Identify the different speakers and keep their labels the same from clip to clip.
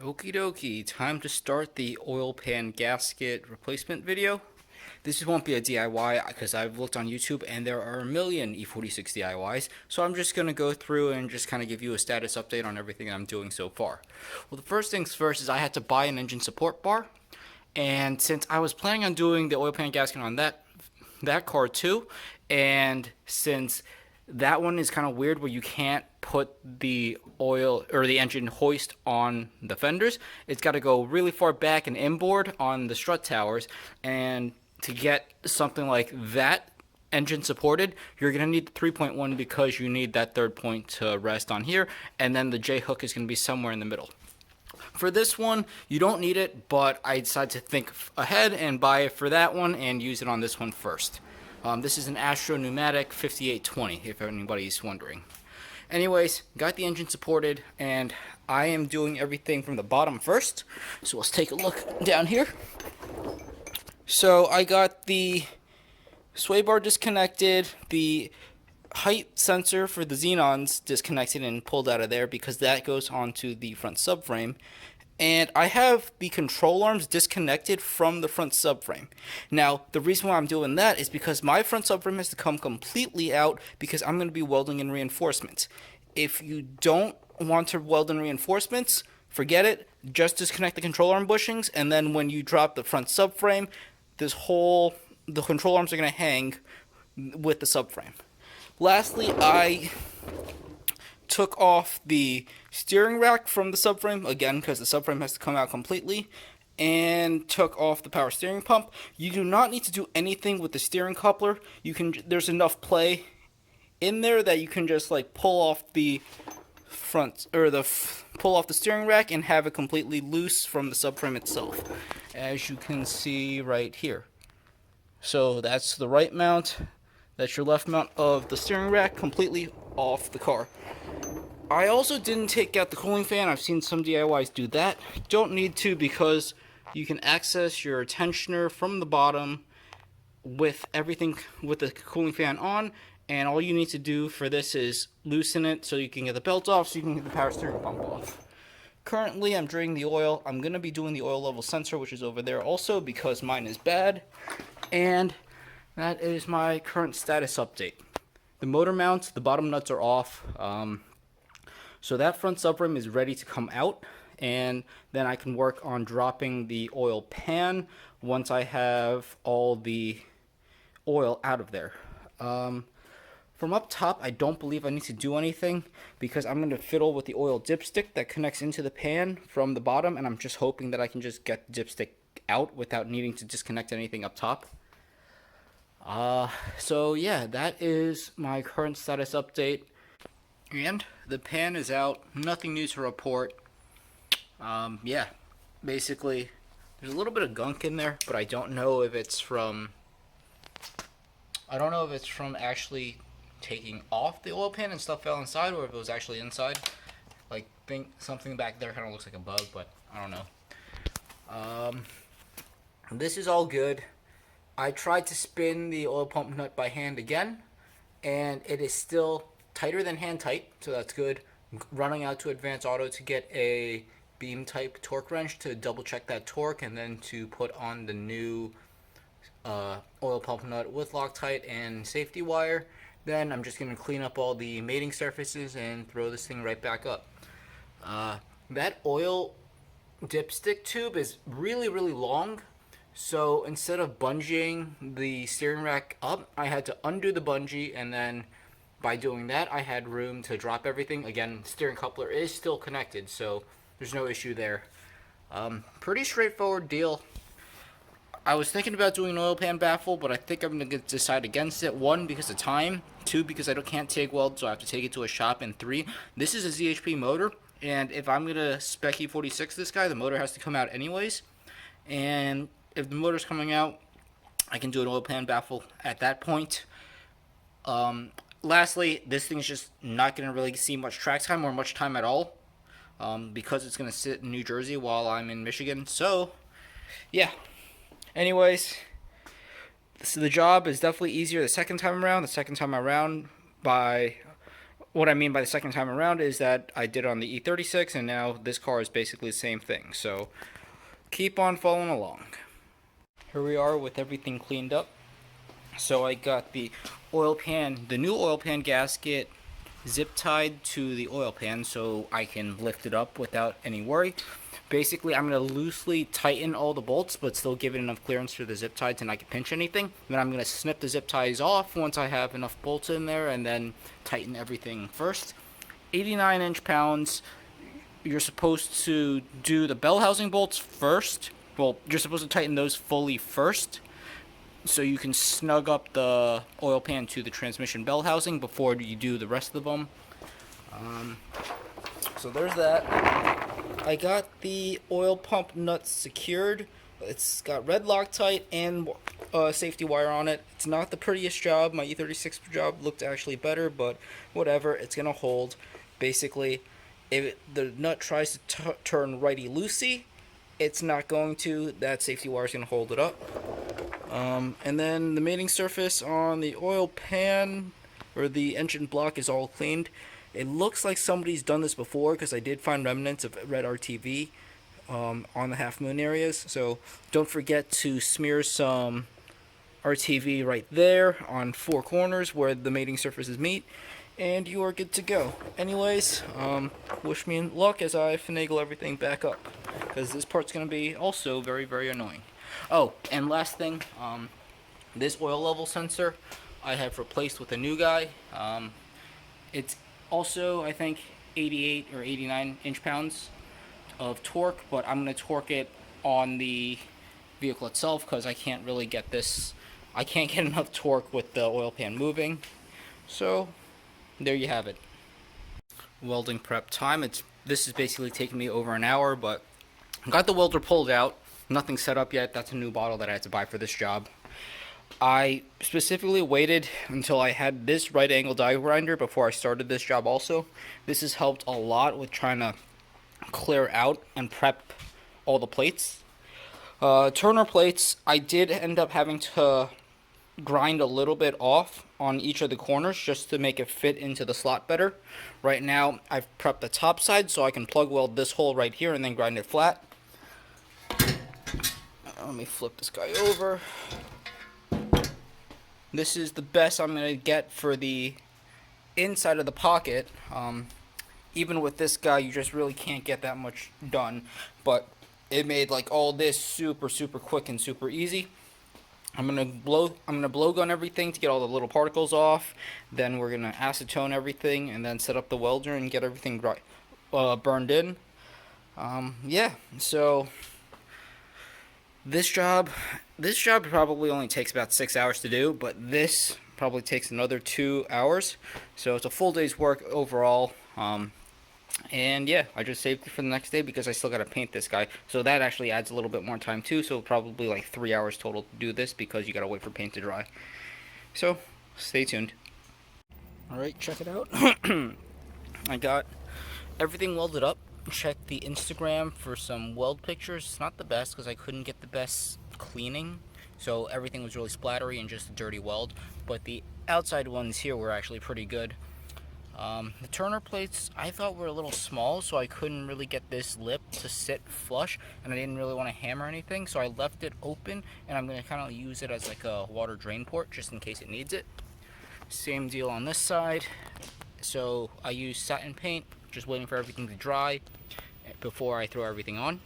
Speaker 1: Okie dokie, time to start the oil pan gasket replacement video. This won't be a DIY because I've looked on YouTube and there are a million E46 DIYs, so I'm just going to go through and just kind of give you a status update on everything I'm doing so far. Well, the first things first is I had to buy an engine support bar, and since I was planning on doing the oil pan gasket on that car too, and since that one is kind of weird where you can't put the oil or the engine hoist on the fenders. It's got to go really far back and inboard on the strut towers. And to get something like that engine supported, you're going to need the 3.1 because you need that third point to rest on here. And then the J hook is going to be somewhere in the middle. For this one, you don't need it, but I decided to think ahead and buy it for that one and use it on this one first. This is an Astro Pneumatic 5820, if anybody's wondering. Anyways, got the engine supported, and I am doing everything from the bottom first. So let's take a look down here. So I got the sway bar disconnected, the height sensor for the xenons disconnected and pulled out of there because that goes onto the front subframe. And I have the control arms disconnected from the front subframe. Now, the reason why I'm doing that is because my front subframe has to come completely out because I'm going to be welding in reinforcements. If you don't want to weld in reinforcements, forget it. Just disconnect the control arm bushings, and then when you drop the front subframe, the control arms are going to hang with the subframe. Lastly, I took off the steering rack from the subframe, again because the subframe has to come out completely, and took off the power steering pump. You do not need to do anything with the steering coupler. There's enough play in there that you can just like pull off the front or pull off the steering rack and have it completely loose from the subframe itself, as you can see right here. So that's the right mount, that's your left mount of the steering rack completely off the car. I also didn't take out the cooling fan. I've seen some DIYs do that. Don't need to because you can access your tensioner from the bottom with everything with the cooling fan on, and all you need to do for this is loosen it so you can get the belt off so you can get the power steering pump off. Currently I'm draining the oil. I'm going to be doing the oil level sensor, which is over there also because mine is bad, and that is my current status update. The motor mounts, the bottom nuts are off. So that front subframe is ready to come out, and then I can work on dropping the oil pan once I have all the oil out of there. From up top, I don't believe I need to do anything because I'm going to fiddle with the oil dipstick that connects into the pan from the bottom, and I'm just hoping that I can just get the dipstick out without needing to disconnect anything up top. So yeah, that is my current status update. And the pan is out, nothing new to report. Yeah, basically, there's a little bit of gunk in there, but I don't know if it's from actually taking off the oil pan and stuff fell inside, or if it was actually inside. Like, think something back there kind of looks like a bug, but I don't know. This is all good. I tried to spin the oil pump nut by hand again, and it is still tighter than hand tight, so that's good. I'm running out to Advanced Auto to get a beam type torque wrench to double check that torque, and then to put on the new oil pump nut with Loctite and safety wire. Then I'm just going to clean up all the mating surfaces and throw this thing right back up. That oil dipstick tube is really, really long. So instead of bungeeing the steering rack up, I had to undo the bungee, and then by doing that, I had room to drop everything. Again, steering coupler is still connected, so there's no issue there. Pretty straightforward deal. I was thinking about doing an oil pan baffle, but I think I'm going to decide against it. 1, because of time. 2, because I can't TIG weld, so I have to take it to a shop. And 3, this is a ZHP motor, and if I'm going to spec E46 this guy, the motor has to come out anyways. And if the motor's coming out, I can do an oil pan baffle at that point. Lastly, this thing's just not going to really see much track time or much time at all because it's going to sit in New Jersey while I'm in Michigan. So, yeah. Anyways, so the job is definitely easier the second time around. The second time around, by what I mean by the second time around is that I did on the E36, and now this car is basically the same thing. So keep on following along. Here we are with everything cleaned up. So I got the oil pan, the new oil pan gasket zip tied to the oil pan so I can lift it up without any worry. Basically, I'm going to loosely tighten all the bolts, but still give it enough clearance for the zip ties and I can pinch anything. Then I'm going to snip the zip ties off once I have enough bolts in there, and then tighten everything first. 89 inch-pounds. You're supposed to do the bell housing bolts first. Well, you're supposed to tighten those fully first, so you can snug up the oil pan to the transmission bell housing before you do the rest of them. So there's that. I got the oil pump nuts secured. It's got red Loctite and safety wire on it. It's not the prettiest job. My E36 job looked actually better, but whatever. It's gonna hold. Basically, if the nut tries to turn righty-loosey, it's not going to. That safety wire is gonna hold it up. And then the mating surface on the oil pan or the engine block is all cleaned. It looks like somebody's done this before because I did find remnants of red RTV on the half moon areas. So don't forget to smear some RTV right there on 4 corners where the mating surfaces meet, and you are good to go. Anyways, wish me luck as I finagle everything back up, because this part's going to be also very, very annoying. Oh, and last thing, this oil level sensor I have replaced with a new guy. It's also, I think, 88 or 89 inch-pounds of torque, but I'm going to torque it on the vehicle itself because I can't really get this. I can't get enough torque with the oil pan moving. So there you have it. Welding prep time. This is basically taking me over an hour, but I got the welder pulled out. Nothing set up yet. That's a new bottle that I had to buy for this job. I specifically waited until I had this right angle die grinder before I started this job also. This has helped a lot with trying to clear out and prep all the plates. Turner plates, I did end up having to grind a little bit off on each of the corners just to make it fit into the slot better. Right now, I've prepped the top side so I can plug weld this hole right here and then grind it flat. Let me flip this guy over. This is the best I'm going to get for the inside of the pocket. Even with this guy, you just really can't get that much done. But it made like all this super, super quick and super easy. I'm gonna blow gun everything to get all the little particles off. Then we're gonna acetone everything and then set up the welder and get everything burned in. Yeah, so this job probably only takes about 6 hours to do, but this probably takes another 2 hours. So it's a full day's work overall. And yeah, I just saved it for the next day because I still got to paint this guy. So that actually adds a little bit more time too. So probably like 3 hours total to do this because you got to wait for paint to dry. So stay tuned. Alright, check it out. I got everything welded up. Checked the Instagram for some weld pictures. It's not the best because I couldn't get the best cleaning. So everything was really splattery and just a dirty weld. But the outside ones here were actually pretty good. The Turner plates I thought were a little small, so I couldn't really get this lip to sit flush, and I didn't really want to hammer anything, so I left it open, and I'm going to kind of use it as like a water drain port just in case it needs it. Same deal on this side. So I use satin paint, just waiting for everything to dry before I throw everything on.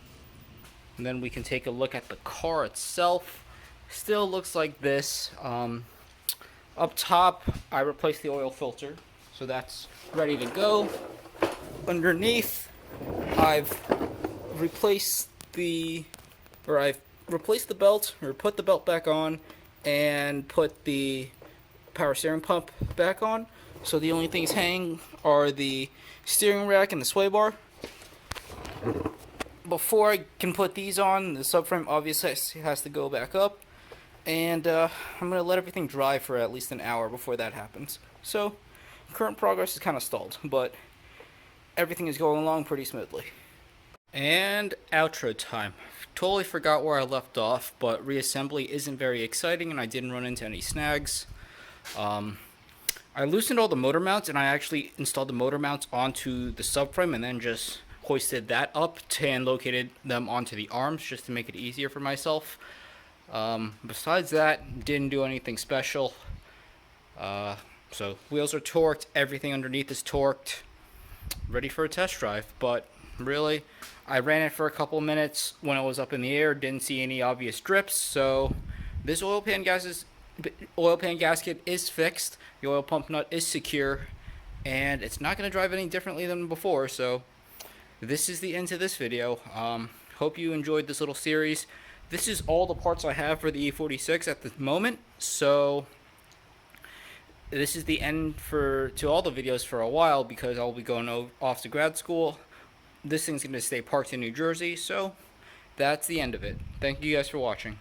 Speaker 1: And then we can take a look at the car itself. Still looks like this. Up top, I replaced the oil filter. So that's ready to go. Underneath, I've replaced the belt, or put the belt back on, and put the power steering pump back on. So the only things hanging are the steering rack and the sway bar. Before I can put these on, the subframe obviously has to go back up. And I'm going to let everything dry for at least an hour before that happens. So current progress is kind of stalled, but everything is going along pretty smoothly. And outro time. Totally forgot where I left off, but reassembly isn't very exciting and I didn't run into any snags. I I loosened all the motor mounts, and I actually installed the motor mounts onto the subframe and then just hoisted that up and located them onto the arms just to make it easier for myself. Besides that, didn't do anything special. So wheels are torqued, everything underneath is torqued, ready for a test drive. But really, I ran it for a couple minutes when it was up in the air, didn't see any obvious drips, so this oil pan gasket is fixed, the oil pump nut is secure, and it's not going to drive any differently than before. So this is the end to this video. Hope you enjoyed this little series. This is all the parts I have for the E46 at the moment, so this is the end to all the videos for a while, because I'll be going off to grad school. This thing's going to stay parked in New Jersey, so that's the end of it. Thank you guys for watching.